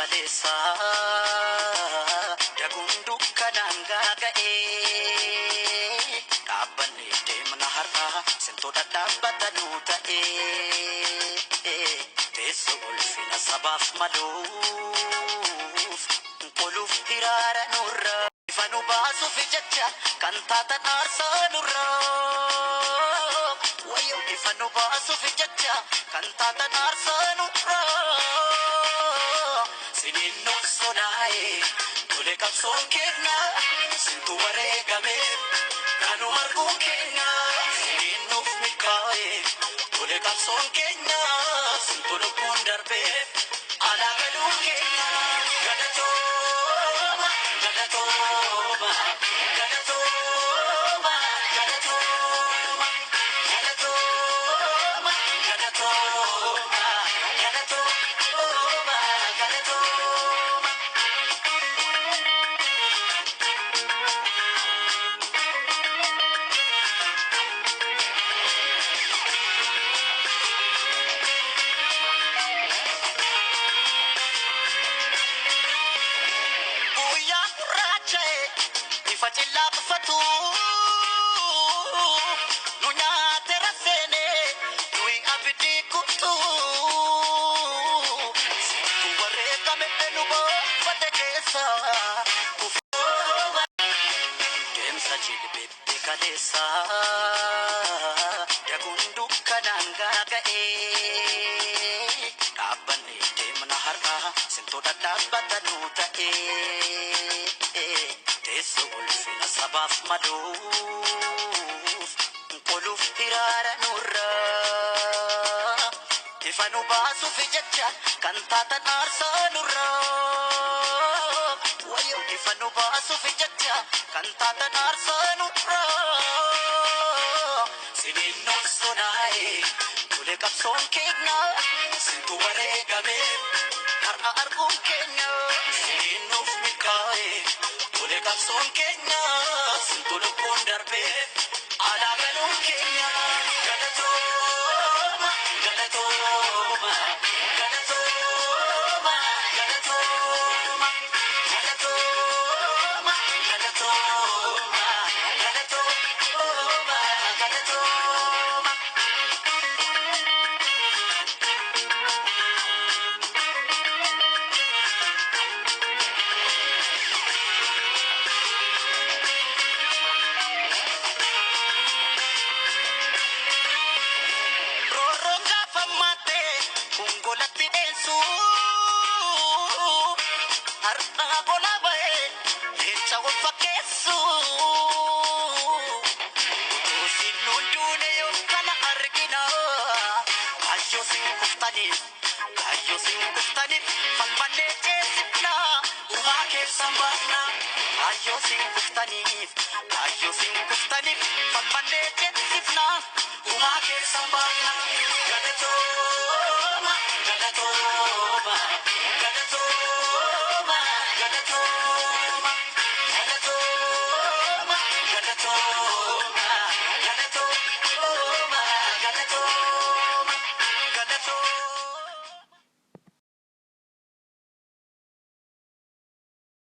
kaleessa dagundu kanangagae dhaabbanni deemna har'a sintoota dhaabbatanuu ta'e teessoo ulfina sabaaf maluuf qoluuf hiraara nurra ifanu baasuuf jecha kan taatan aarsaa nurra wayo ifanu baasuuf jecha kan taatan aarsaa nurra sinin nuuf sodaa'e tole qabsoon kenna sintu wareegame kanu arguun kenna sinin nuuf milkaa'e tole qabsoon kenna sintu lubbuun darbe alaa galuun kenna galatooma galatooma galatooma galatooma galatooma galatooma galatooma galatooma Buya rachae ifachilla bfatu nunya terasene nui abidi kutu tu wareka menubo patekesa demsa chilbe kalesa dagundu kanangagae dhaabbanni deemna har'a sintoota dhaabbatanuu ta'e teessoo ulfina sabaaf maluuf qoluuf hiraara nurra ifanu baasuuf jecha kan taatan aarsaa nurra wayo ifanu baasuuf jecha kan taatan aarsaa nurra sinin nuuf sodaa'e tole qabsoon keenya sintu wareegame har'a arguun keenya sinin nuuf milkaa'e tole qabsoon keenya sintu lubbuun darbe alaa galuun keenya galatooma galatooma galatooma galatooma galatooma galatooma galatooma galatooma Roronga famate ungolatti densu har'a bola bae hecha wafakesu utusin dune yo kana argina ayyo sin kuftani falmanne esipna uma ke sambana ayyo sin kuftani falmanne esipna uma ke sambana galato